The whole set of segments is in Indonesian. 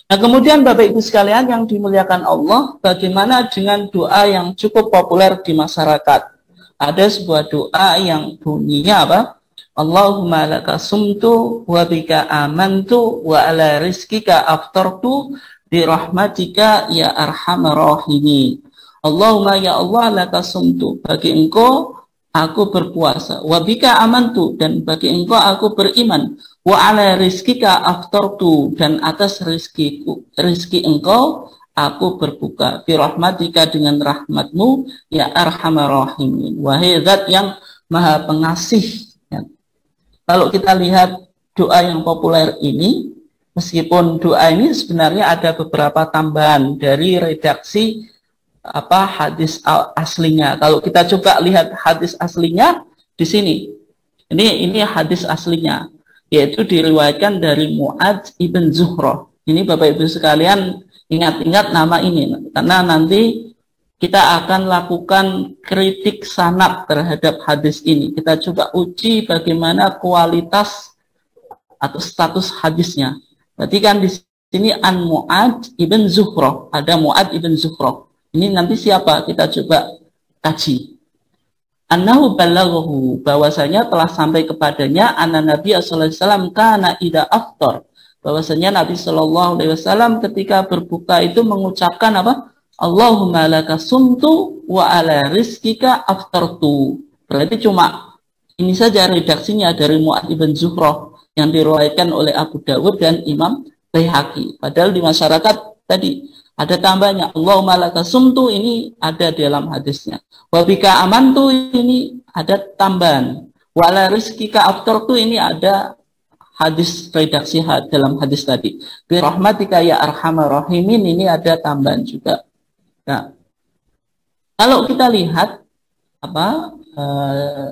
Nah, kemudian Bapak Ibu sekalian yang dimuliakan Allah, bagaimana dengan doa yang cukup populer di masyarakat? Ada sebuah doa yang bunyinya apa? Allahumma laka sumtu wa bika amantu wa ala rizkika aftartu bi rahmatika ya arhamar rahimin. Allahumma ya Allah laka sumtu, bagi engkau aku berpuasa, wa bika amantu, dan bagi engkau aku beriman, wa ala rizkika aftartu, dan atas rizki engkau aku berbuka, bi rahmatika, dengan rahmatmu ya arhamar rahimin, wahai zat yang maha pengasih. Kalau kita lihat doa yang populer ini, meskipun doa ini sebenarnya ada beberapa tambahan dari redaksi hadis aslinya. Kalau kita coba lihat hadis aslinya di sini, ini hadis aslinya, yaitu diriwayatkan dari Mu'adz ibn Zuhroh. Ini Bapak Ibu sekalian ingat-ingat nama ini, karena nanti kita akan lakukan kritik sanad terhadap hadis ini. Kita coba uji bagaimana kualitas atau status hadisnya. Berarti kan di sini an Mu'adz ibn Zuhroh, ada Mu'adz ibn Zuhroh. Ini nanti siapa? Kita coba kaji. Annahu balaghahu, bahwasanya telah sampai kepadanya anna Nabi sallallahu alaihi wasallam kana idza aftar, bahwasanya Nabi sallallahu alaihi wasallam ketika berbuka itu mengucapkan apa? Allahumma laka sumtu wa ala rizkika aftartu. Berarti cuma ini saja redaksinya dari Mu'adz ibn Zuhroh yang diriwayatkan oleh Abu Dawud dan Imam Baihaqi. Padahal di masyarakat tadi ada tambahnya, Allahumma laka sumtu, ini ada dalam hadisnya. Wa bika amantu, ini ada tambahan. Wa ala rizkika aftartu, ini ada hadis redaksi dalam hadis tadi. Bi rahmatika ya arhamar rahimin, ini ada tambahan juga. Nah, kalau kita lihat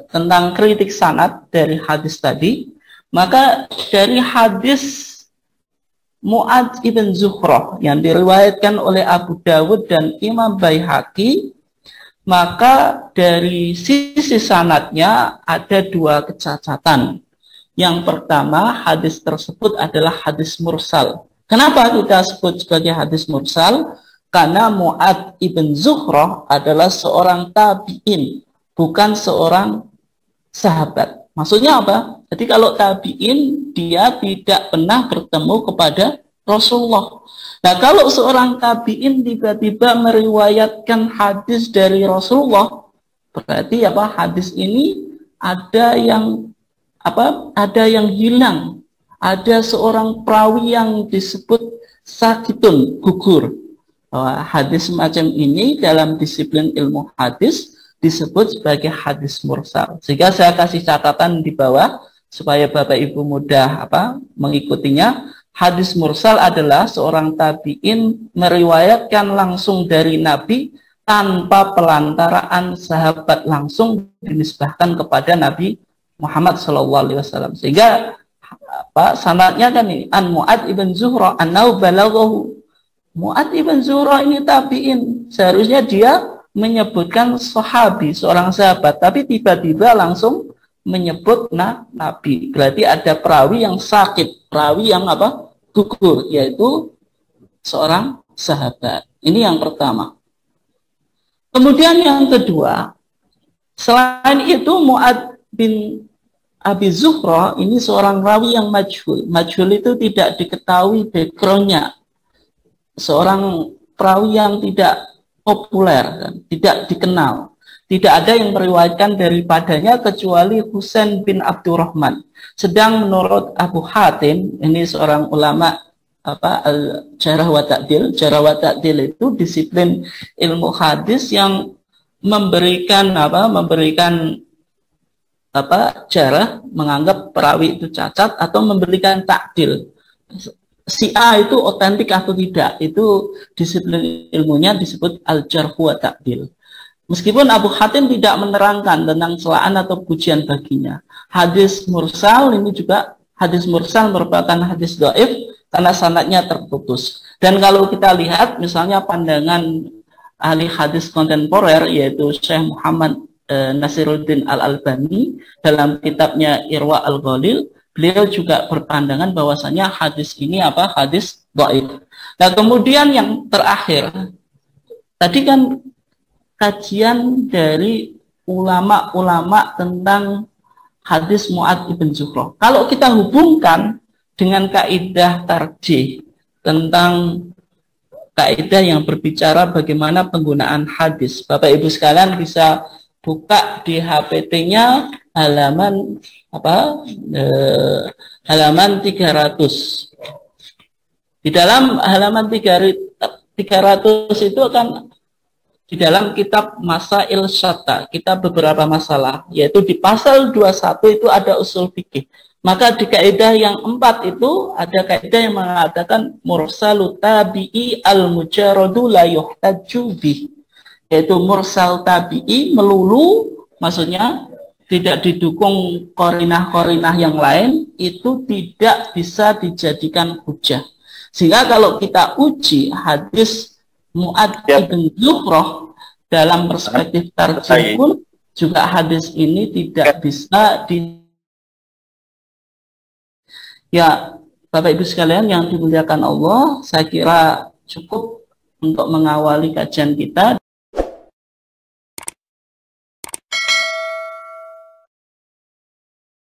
tentang kritik sanad dari hadis tadi, maka dari hadis Mu'adz ibn Zuhroh yang diriwayatkan oleh Abu Dawud dan Imam Baihaqi, maka dari sisi sanadnya ada dua kecacatan. Yang pertama, hadis tersebut adalah hadis mursal. Kenapa kita sebut sebagai hadis mursal? Karena Mu'adz ibn Zuhroh adalah seorang tabi'in, bukan seorang sahabat. Maksudnya apa? Jadi kalau tabi'in, dia tidak pernah bertemu kepada Rasulullah. Nah, kalau seorang tabi'in tiba-tiba meriwayatkan hadis dari Rasulullah, berarti hadis ini ada yang hilang. Ada seorang perawi yang disebut sakitun, gugur. Hadis semacam ini dalam disiplin ilmu hadis disebut sebagai hadis mursal. Sehingga saya kasih catatan di bawah supaya Bapak Ibu mudah mengikutinya. Hadis mursal adalah seorang tabi'in meriwayatkan langsung dari Nabi tanpa pelantaraan sahabat langsung dinisbahkan kepada Nabi Muhammad SAW. Sehingga sanadnya kan ini an Mu'adz ibn Zuhroh annahu balaghahu. Mu'adz ibn Zuhroh ini tabi'in, seharusnya dia menyebutkan sahabi, seorang sahabat, tapi tiba-tiba langsung menyebut Nabi. Berarti ada perawi yang sakit, perawi yang gugur, yaitu seorang sahabat. Ini yang pertama. Kemudian yang kedua, selain itu Mu'adz bin Abi Zuhroh ini seorang rawi yang majhul. Majhul itu tidak diketahui backgroundnya. Seorang perawi yang tidak populer, tidak dikenal. Tidak ada yang meriwayatkan daripadanya kecuali Husain bin Abdurrahman. Sedang menurut Abu Hatim, ini seorang ulama jarh wa ta'dil. Jarh wa ta'dil itu disiplin ilmu hadis yang memberikan jarh, menganggap perawi itu cacat atau memberikan ta'dil. Si A itu otentik atau tidak, itu disiplin ilmunya disebut al-jarh wa ta'dil. Meskipun Abu Hatim tidak menerangkan tentang celaan atau pujian baginya. Hadis mursal ini juga, hadis mursal merupakan hadis dhaif karena sanadnya terputus. Dan kalau kita lihat misalnya pandangan ahli hadis kontemporer yaitu Syekh Muhammad Nasiruddin Al-Albani dalam kitabnya Irwa Al-Ghalil, beliau juga berpandangan bahwasanya hadis ini hadis dhaif. Nah, kemudian yang terakhir, tadi kan kajian dari ulama-ulama tentang hadis Mu'adz ibn Zuhroh. Kalau kita hubungkan dengan kaidah tarjih tentang kaidah yang berbicara bagaimana penggunaan hadis, Bapak Ibu sekalian bisa buka di HPT-nya halaman halaman 300. Di dalam halaman 300 itu akan di dalam kitab Masail Syatta, kitab beberapa masalah, yaitu di pasal 21 itu ada usul fikih. Maka di kaidah yang 4 itu ada kaidah yang mengatakan mursalu tabi'i al-mujarradu la yuhtaju bih, yaitu mursal tabi'i melulu, maksudnya tidak didukung korinah-korinah yang lain, itu tidak bisa dijadikan hujah. Sehingga kalau kita uji hadis Mu'adz ibn Zuhroh dalam perspektif tarjih pun juga hadis ini tidak bisa ya, Bapak Ibu sekalian yang dimuliakan Allah, saya kira cukup untuk mengawali kajian kita.